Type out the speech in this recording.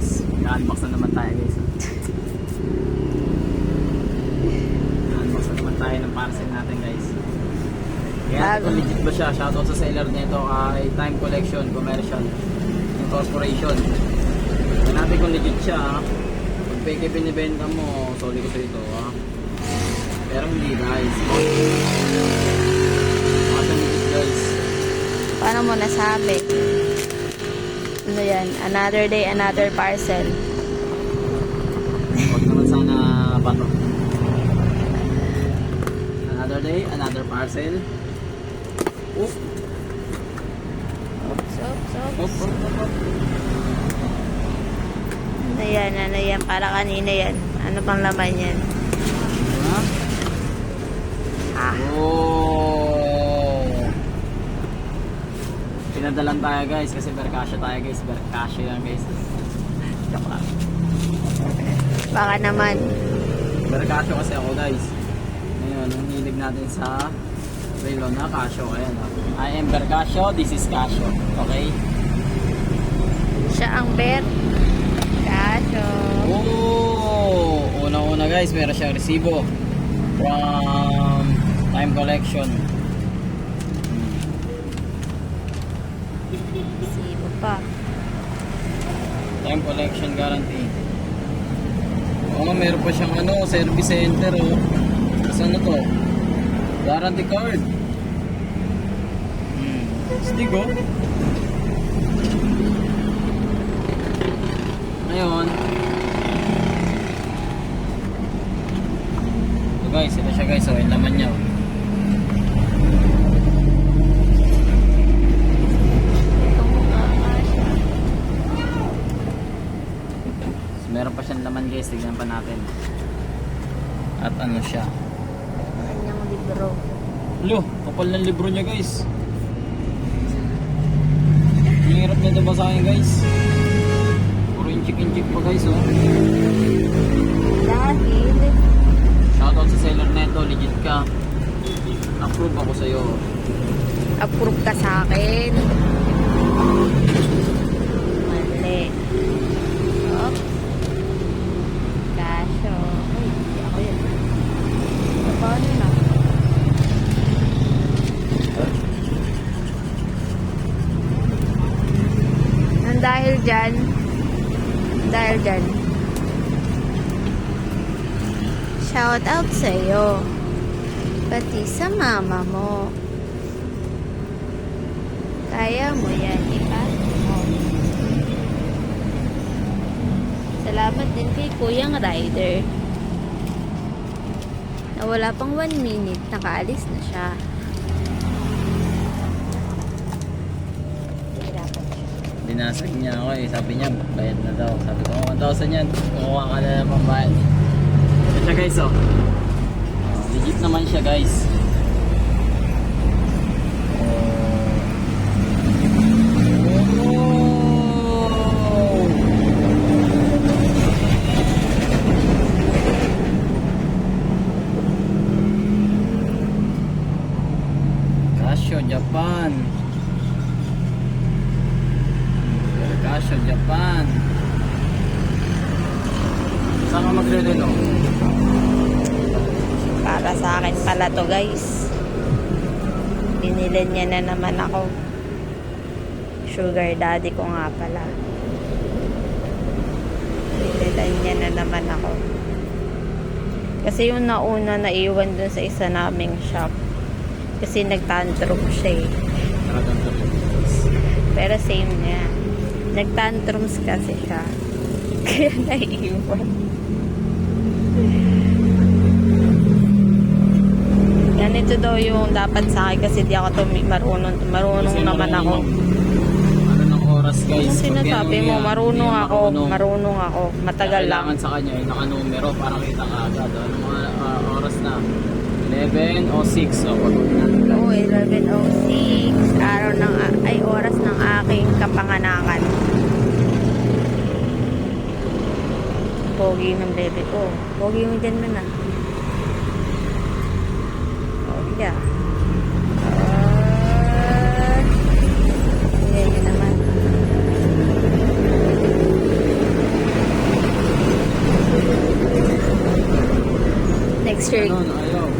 guys. Naka-unbox na naman tayo guys. Naka-unbox na naman tayo ng parcel natin guys. Kaya kung legit ba siya, shoutout sa seller nito ay Time Collection Commercial Incorporation. Kaya natin kung legit siya ha. Pag peke binibenta mo, sorry ko sa ito ha. Pero hindi guys. Mga legit guys. Paano mo nasabi? Ano yan? Another day, another parcel. Huwag naman sana bato. Another day, another parcel. Oof. Oops, oops, oops. Oof, oof, oof, oof. Ano yan? Ano yan? Para kanina yan. Ano pang laman yan? Ha? Ah. Oh. Pinadalan tayo guys kasi Verkasya tayo guys. Verkasya yan guys. Joke lang. Baka naman. Verkasya kasi ako guys. Ngayon, ang hilig natin sa relo na Casio. Ayan o. I am Verkasyo, this is Casio. Okay? Siya ang bet. Kaso. Oh! Una-una guys, meron siyang resibo from Time Collection. Sibo pa. Time Collection Guarantee. Oo, meron pa siyang ano, service center oh. Kasi ano to? Guarantee card. Stick oh. Ngayon. So guys, ito siya guys, oh, yung laman niya oh. Meron pa siyang laman guys, tignan pa natin. At ano siya? Kanyang libro. Lo, kapal ng libro niya guys. Ang hirap niya ito basahin guys. Puro inchik-inchik pa guys oh. Dahil Shoutout sa seller neto, legit ka. Approve ako sa'yo. approve ka sa akin. Mali. Oh. Kaso. Ay, hindi ako yun. Paano na? Dahil dyan, shout out sa'yo, pati sa mama mo. Kaya mo yan, ipasok mo. Salamat din kay Kuyang Rider na wala pang 1 minute, nakaalis na siya. Binasag niya ako eh. Sabi niya, bayad na daw. Sabi ko, 1,000 yan. Kumuha ka na naman bayad. Ito siya guys oh. Legit naman siya guys. Casio Japan. Casio Japan. Saan ka magre-relo? Para sa akin pala to guys. Binili niya na naman ako. Sugar daddy ko nga pala. Binili niya na naman ako. Kasi yung nauna naiwan dun sa isa naming shop. Kasi nagtantrum siya eh. Pero same niya. Nagtantrums kasi siya. Kaya naiiwan. Ganito daw yung dapat sa akin kasi di ako marunong Kasi naman ako. Ano ng oras guys? Yung sinasabi mo, marunong ako. Matagal lang. Kailangan sa kanya yung nakanumero para kita ka agad. Ano mga oras na? 11:06 o Oo, 11:06. Oras ng aking kapanganakan. Pogi ng bebe ko. Pogi mo dyan man ah. Oh, yeah. Yan yun naman. Sir. Ganun, ayaw.